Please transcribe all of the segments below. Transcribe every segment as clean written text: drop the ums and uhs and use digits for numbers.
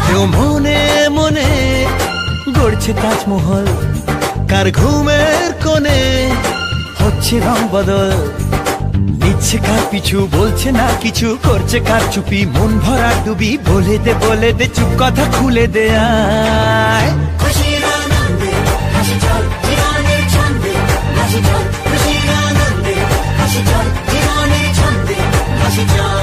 কেউ মনে মনে গড়ছে তাজমহল, কার ঘুমের কোণে হচ্ছে রং বদল, নিচ্ছে কার পিছু বলছে না কিছু, করছে কার চুপি মন ভরা ডুবি, বলে দে চুপ কথা খুলে দে আয়। খুশির আনন্দে হাসি চল জীবনের ছন্দে, হাসি চল খুশির আনন্দে হাসি চল জীবনের ছন্দে, হাসি চল।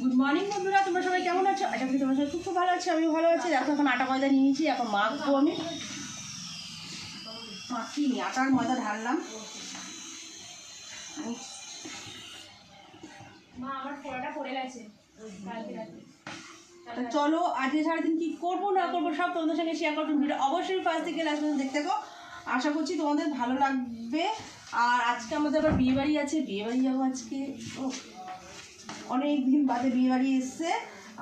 গুড মর্নিং বন্ধুরা, তোমরা সবাই কেমন আছো? আশা করি তোমরা সবাই খুব ভালো আছো, আমিও ভালো আছি। দেখো এখন আটা ময়দা নিয়ে নিয়েছি, এখন মাখবো। আমি মাখিনি, আটার ময়দা ঢাললাম। মা আমার ফোড়াটা পড়ে গেছে কালকে রাতে। চলো আজকে সারাদিন কি করবো না করবো সব তোমাদের সঙ্গে শেয়ার করবো। ভিডিও অবশ্যই ফার্স্ট থেকে লাস্ট পর্যন্ত দেখতে থাকো, আশা করছি তোমাদের ভালো লাগবে। আর আজকে আমাদের আবার বিয়ে বাড়ি আছে, বিয়ে বাড়ি যাবো আজকে। অনেক দিন বাদে বিয়ে বাড়ি এসছে,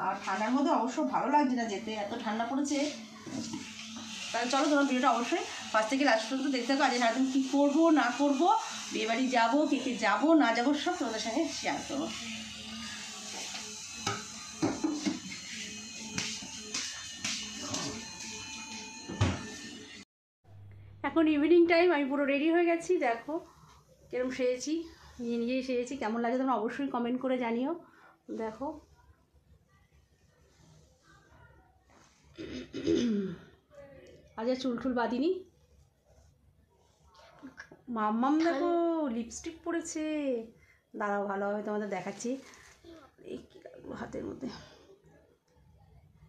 আর ঠান্ডার মধ্যে অবশ্য ভালো লাগছে না যেতে, এত ঠান্ডা পড়েছে। তাহলে চলো তোমার ভিডিওটা অবশ্যই ফার্স্ট থেকে লাস্ট পর্যন্ত দেখতে থাকো। আজকে সারাদিন কী করবো না করবো, বিয়ে বাড়ি যাবো, কে কে যাবো না যাবো সব তোমাদের সঙ্গে শেয়ার করবো। এখন ইভিনিং টাইম, আমি পুরো রেডি হয়ে গেছি। দেখো কিরকম সেজেছি, নিজেই সেজেছি। কেমন লাগে তোমরা অবশ্যই কমেন্ট করে জানিও। দেখো আজ আর চুল টুল বাঁধিনি। মাম্মাম দেখো লিপস্টিক পরেছে, দাঁড়াও ভালোভাবে তোমাদের দেখাচ্ছি। এই কী হাতের মধ্যে।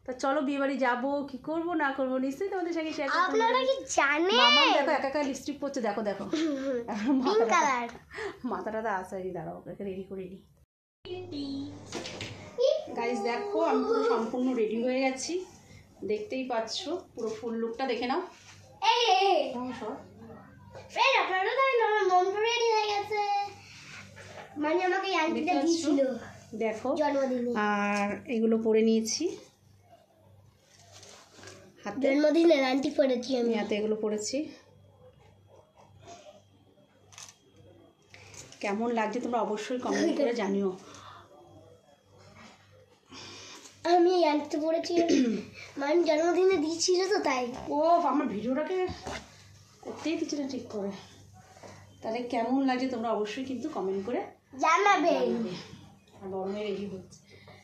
তা চলো বিয়ে বাড়ি যাবো, কি করবো না করবো নিশ্চয়ই তোমাদের সঙ্গে শেয়ার করব। আপনারা কি জানেন? মাম্মাম দেখো একা একা লিপস্টিক পরছে, দেখো দেখো মাথাটা তো আসারি। দাঁড়াও ওকে রেডি করে নিই। গাইস দেখো আমি পুরো সম্পূর্ণ রেডি হয়ে গেছি, দেখতেই পাচ্ছ। পুরো ফুল লুকটা দেখে নাও। দেখো আর এগুলো পরে নিয়েছি, জন্মদিনের আন্টি পরেছি আমি, হাতে এগুলো পরেছি। কেমন লাগছে তোমরা অবশ্যই কমেন্ট করে জানিও। আমি এই আন্টি পরেছি, মানে জন্মদিনে দিয়েছিল তো তাই। ও আমার ভিডিওটাকে করতেই দিচ্ছি না ঠিক করে। তাহলে কেমন লাগছে তোমরা অবশ্যই কিন্তু কমেন্ট করে জানাবে। আর গরমে রেডি হচ্ছে,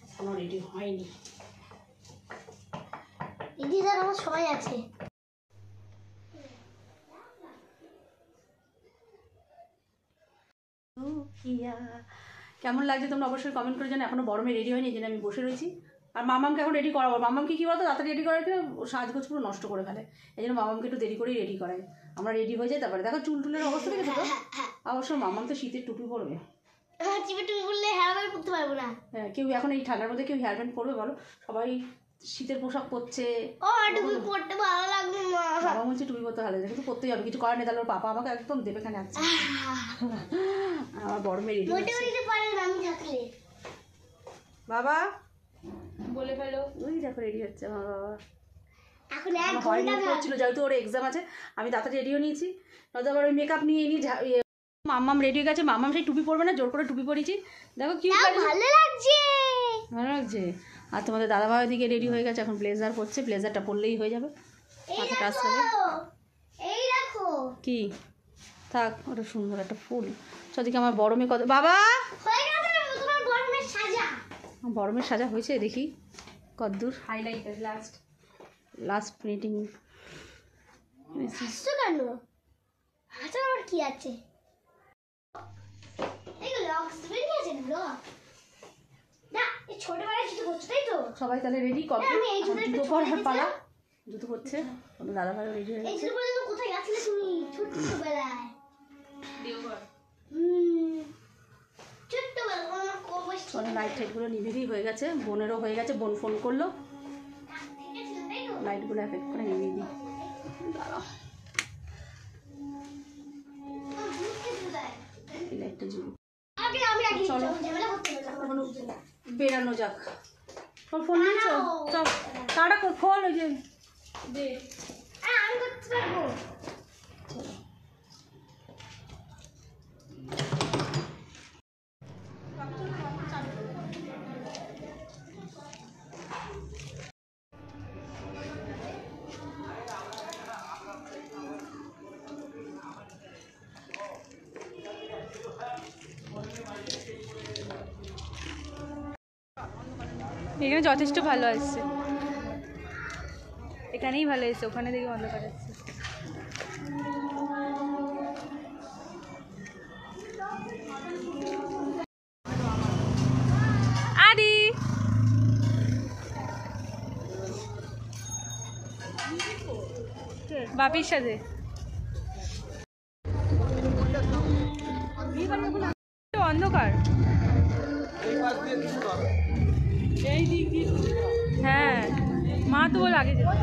এখনো রেডি হয়নি। দিদিদের আমার সময় আছে। কেমন লাগছে তোমরা অবশ্যই কমেন্ট করে জানো। এখনো গরমে রেডি হয়নি, এই জন্য আমি বসে রয়েছি। আর মামামকে এখন রেডি করাবো। মামামকে কী বলতো, তাড়াতাড়ি রেডি করাতে সাজগোজ পুরো নষ্ট করে ফেলে, এই জন্য মামামকে একটু দেরি করেই রেডি করাই। আমরা রেডি হয়ে যাই, তারপরে দেখো চুল টুলের অবস্থা দেখেছো তো। অবশ্য মামাম তো শীতের টুপি পরবে। টুপি পরলে হেয়ার ব্যান্ড পরতে পারবো না। হ্যাঁ, কেউ এখন এই ঠান্ডার মধ্যে কেউ হেয়ার ব্যান্ড পরবে বলো? সবাই শীতের পোশাক পরছে। ও টুপি পরতে ভালো লাগবে না। বাবা বলছে টুপি পরতে ভালো লাগে, কিন্তু পরতেই হবে, কিছু করার নেই। তাহলে ওর পাপা আমাকে একদম দেবে খানে আছে। আমার বড় মেয়ে রেডি হচ্ছে। বাবা বলে ফেলো। ওই দেখো রেডি হচ্ছে আমার বাবা। এখন হয়নি করছিল, যেহেতু ওর এক্সাম আছে। আমি তাড়াতাড়ি রেডিও নিয়েছি, নয়তো আবার ওই মেকআপ নিয়ে নিই। মাম্মাম রেডি হয়ে গেছে, মাম্মাম সেই টুপি পরবে না, জোর করে টুপি পরিয়েছি। দেখো কি ভালো লাগছে, ভালো লাগছে। আর তোমাদের দাদাভাই দিকে রেডি হয়ে গেছে, এখন ব্লেজার পরছে। ব্লেজারটা পরলেই হয়ে যাবে, মাথাটা আসতে হবে। এই দেখো কি থাক, ওটা সুন্দর একটা ফুল। সেদিকে আমার বড় মেয়ে কত বাবা বড় মেয়ের সাজা হয়েছে, দেখি কতদূর। হাইলাইটার লাস্ট লাস্ট মিনিটিং হাসছো কেন? হাসার আবার কি আছে? এগুলো লক্স বেরিয়েছে ব্লগ না, এই ছোটবেলায় জুতো করছো তাই তো? সবাই তাহলে রেডি কর, আমি এই জুতোটা জুতো একটু পর ছোট আর পালা। দেখেছিলাম। জুতো করছে ওদের দাদা ভাই রেডি হয়ে এই গেছে। জুতো পরে তুমি কোথায় গেছিলে তুমি ছোটবেলায়? ছোট্টবেলা আমার কবস ছিল লাইট টাইটগুলো নিভেই হয়ে গেছে, বোনেরও হয়ে গেছে, বোন ফোন করলো, তাই তো? লাইটগুলো এক এক করে নিভিয়ে দিই। দাঁড়াও আমার বুঝতে কোথায়? এই লাইটটা জ্বলি। আগে চলো। ঝামেলা করতে হবে না। বেরানো যাক। তোর ফোন নিয়েছ? চল তাড়া কর, খোল ওই যে দে। আমি করতে পারবো। এখানে যথেষ্ট ভালো আসছে, এখানেই ভালো এসছে, ওখানে দেখি অন্ধকার আসছে। আদি বাপির সাথে অন্ধকার। হ্যাঁ মা তো বলে আগে যেতে।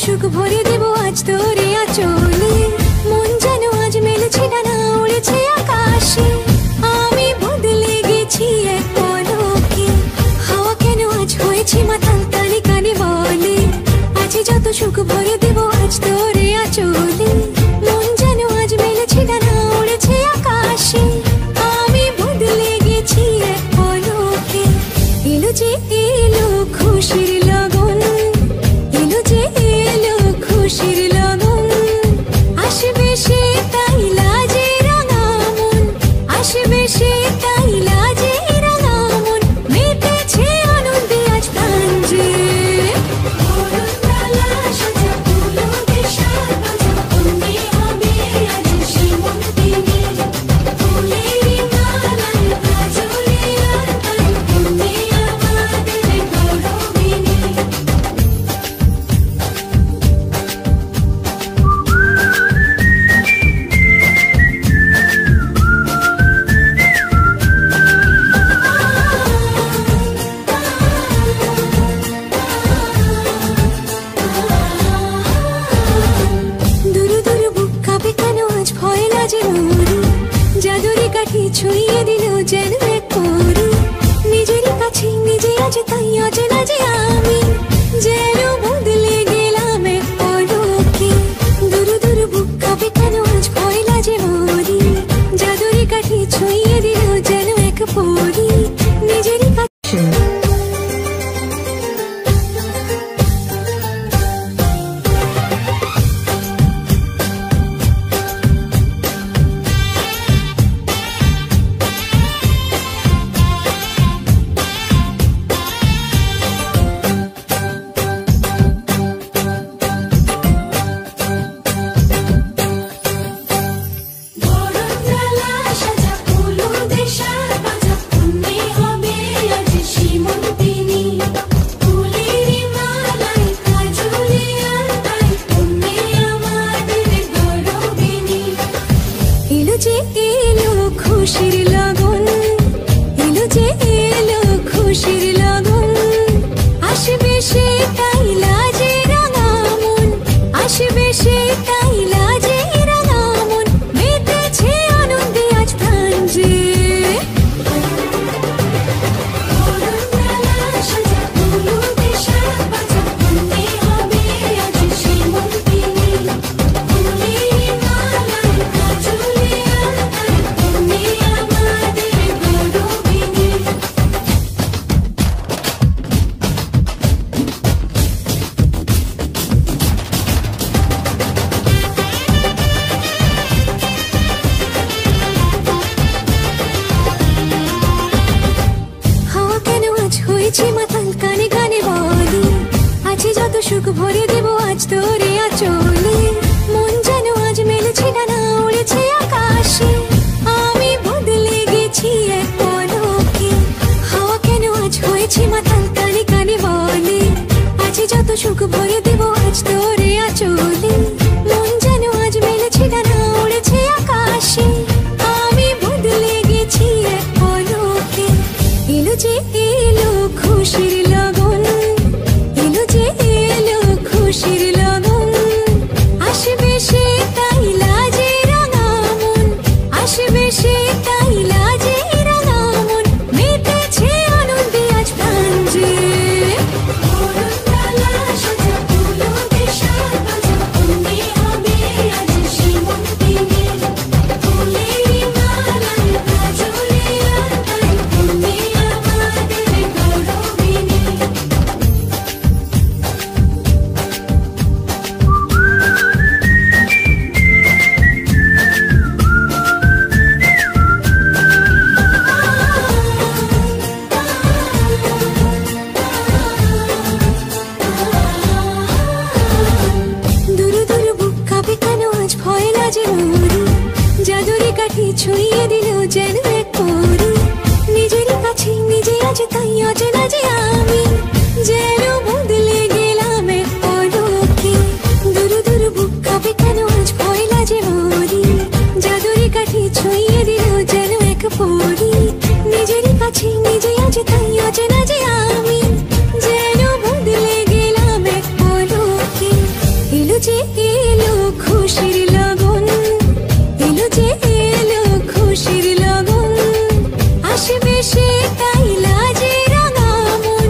সুখ ভরে দেব আজ তোরে আঁচলে, মন যেন আজ মেলেছে ডানা উড়েছে আকাশে, আমি বদলে গেছি এক পলকে, হাওয়া কেন আজ হয়েছে মাতাল কানে কানে বলে, আজ যত সুখ ভরে দেব আজ তোরে আঁচলে, মন যেন আজ মেলেছে ডানা উড়েছে আকাশে, আমি বদলে গেছি এক পলকে, এলো যে এলো খুশির লগন, এলো যে এলো খুশির লগন, সেটাই লাজে রাঙা মন, আসবে সেটাই লাজে রাঙা মন, মেতেছে আনন্দে আজ প্রাণ যে। মাতাল কানে কানে বলি, আছে যত সুখ ভরে দেব আজ তোরে আঁচলে, মন যেন আজ মেলেছে ডানা উড়েছে আকাশে, আমি বদলে গেছি এক পলকে। হাওয়া কেন আজ হয়েছে মাতাল কানে কানে বলে, আছে যত সুখ ভরে দেব আজ তোরে আঁচলে, মন যেন আজ মেলেছে ডানা উড়েছে আকাশে, আমি বদলে গেছি এক পলকে। এলো যে এলো খুশির লগন, এলো যে এলো খুশির লগন, আসবে সেটাই লাজে রাঙা মন, আসবে সেটাই লাজে রাঙা মন, মেতেছে আনন্দে আজ প্রাণ যে। জাদুরি কাঠি ছুঁয়ে দিল যেন এক পরি, নিজেরই কাছে নিজে আছে তাই অচেনা যে আমি, যেন বদলে গেলাম এক পলকে। দূর দূর বুক কাঁপে কেন আজ ভয় লাগে মরি, জাদুরি কাঠি ছুঁয়ে দিল যেন এক পরি, নিজেরই কাছে নিজে আছে তাই অচেনা যে আমি, যেন বদলে গেলাম এক পলকে। এলো যে এলো খুশির লগন, এলো যে এলো খুশির লগন, আসবে সেটাই লাজে রাঙা মন।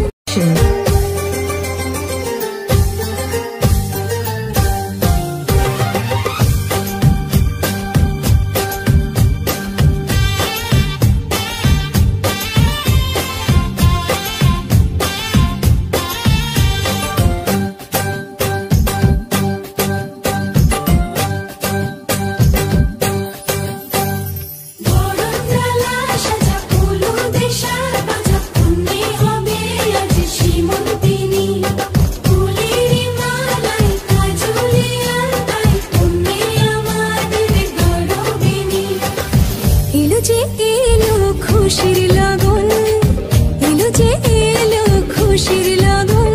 এলো যে এলো খুশির লগন, এলো যে এলো খুশির লগন,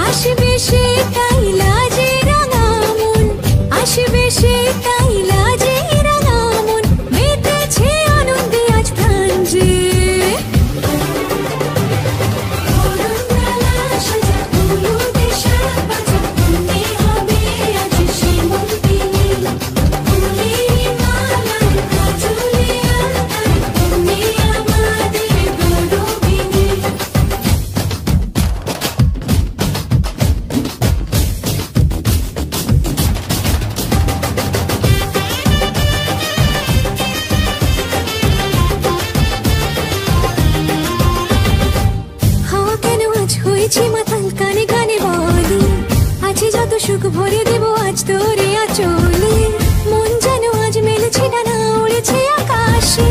আসবে সেটাই লাজে রাঙা মন, আসবে সেটাই লাজে রাঙা মন, মেতেছে আনন্দে আজ প্রাণ যে। মাতাল কানে কানে বলি, আছে যত সুখ ভরে দেব আজ তোরে আঁচলে, মন যেন আজ মেলেছে ডানা উড়েছে আকাশে,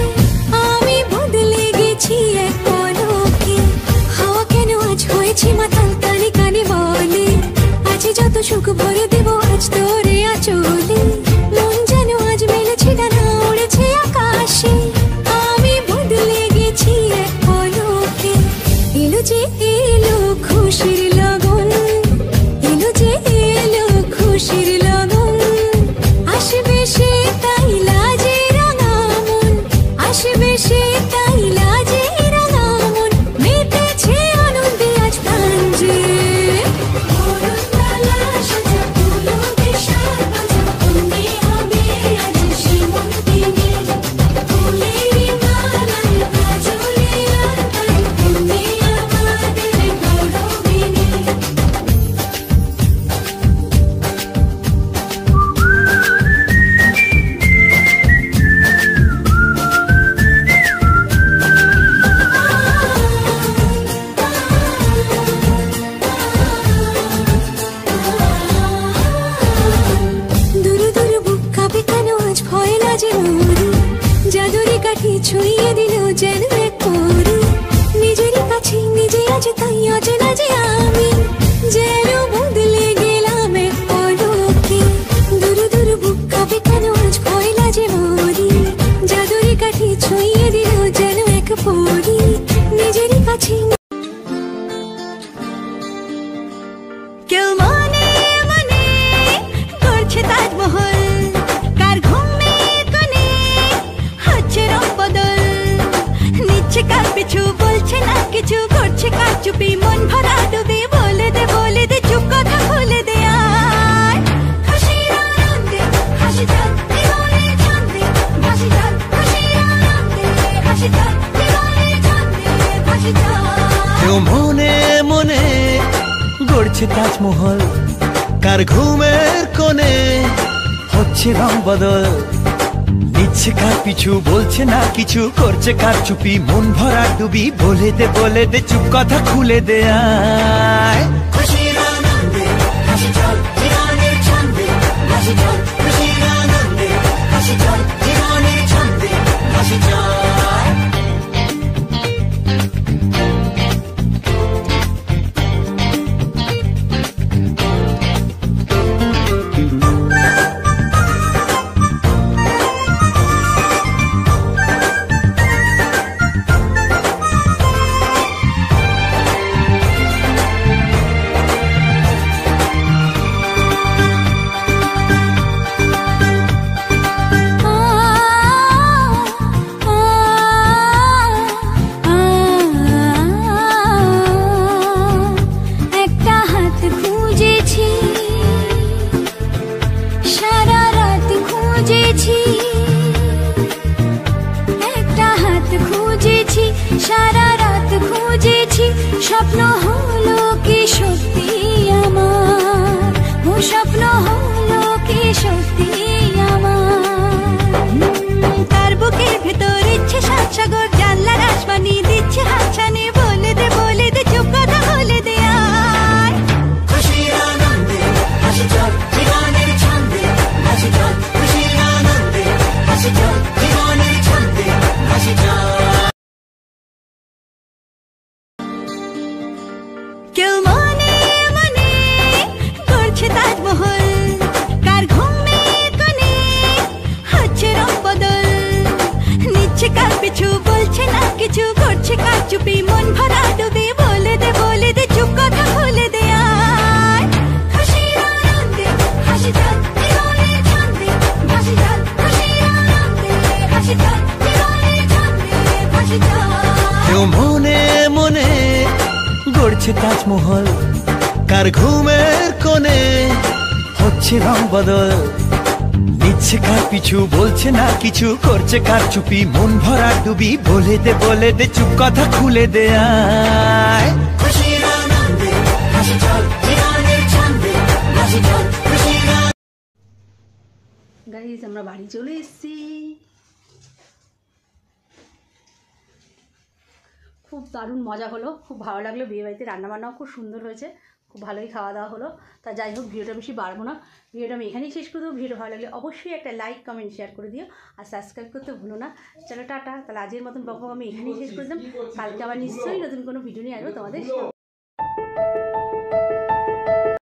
আমি বদলে গেছি এক পলকে। হাওয়া কেন আজ হয়েছে মাতাল কানে কানে বলে, আছে যত সুখ ভরে দেব আজ তোরে আঁচলে, মন যেন আজ মেলেছে ডানা উড়েছে আকাশে, আমি বদলে গেছি এক পলকে। এলো যে এলো খুশির লগন, এলো যে এলো খুশির লগন, আসবে সেটাই লাজে রাঙা মন, আসবে সেটাই লাজে রাঙা মন, মেতেছে আনন্দে আজ প্রাণ যে। চুপি মন ভরা ডুবি বলে দে চুপ কথা খুলে দে আয় খুশির আনন্দে হাসি চল দিওয়ানে ছন্দে ভাসি চল খুশির আনন্দে হাসি চল দিওয়ানে ছন্দে ভাসি চল কেউ মনে মনে গড়ছে তাজমহল, কার ঘুমের কোণে হচ্ছে রং বদল, নিচ্ছে কার পিছু বলছে না কিছু, করছে কার চুপি মন ভরা ডুবি বলে দে চুপ কথা খুলে দে আয় খুশির আনন্দে হাসি চল দিওয়ানে ছন্দে ভাসি চল খুশির আনন্দে হাসি চল দিওয়ানে ছন্দে ভাসি চল সারা রাত খুঁজেছি স্বপ্ন হলো কি সত্যি আমার ও স্বপ্ন হলো কি সত্যি আমার তার বুকের ভেতর ইচ্ছে সাত সাগর জানলার আসমানি দিচ্ছে হাতছানি বলে দে চুপ কথা বলে দে আয় খুশির আনন্দে হাসি চল জীবনের ছন্দে হাসি চল খুশির আনন্দে হাসি চল জীবনের ছন্দে হাসি চল কেউ মনে মনে করছে তাজমহল, কার ঘুমের কোণে হচ্ছে রং বদল, নিচ্ছে কার পিছু বলছে না কিছু, করছে কার চুপি মন ভরা ডুবি বলে দে চুপ কথা খুলে দে আয় খুশির আনন্দে হাসি চল দিওয়ানে ছন্দে ভাসি চল খুশির আনন্দে হাসি চল দিওয়ানে ছন্দে ভাসি চল কেউ মনে মনে গড়ছে তাজমহল, কার ঘুমের কোণে হচ্ছে রং বদল, নিচ্ছে কার পিছু বলছে না কিছু, করছে কার চুপি মন ভরা ডুবি বলে দে চুপ কথা খুলে দে আয় খুশির আনন্দে হাসি চল জীবনের ছন্দে হাসি চল খুশির গাইস আমরা বাড়ি চলে এসেছি। খুব দারুণ মজা হলো, খুব ভালো লাগলো, বিয়েবাড়িতে রান্নাবান্নাও খুব সুন্দর হয়েছে, খুব ভালোই খাওয়া দাওয়া হলো। তা যাই হোক ভিডিওটা বেশি বাড়বো না, ভিডিওটা আমি এখানেই শেষ করে দেবো। ভিডিও ভালো লাগলে অবশ্যই একটা লাইক কমেন্ট শেয়ার করে দিও আর সাবস্ক্রাইব করতে ভুলো না। চলো টাটা, তাহলে আজকের মতন বকবক আমি এখানেই শেষ করে দিলাম। কালকে আবার নিশ্চয়ই নতুন কোনো ভিডিও নিয়ে আসবো তোমাদের।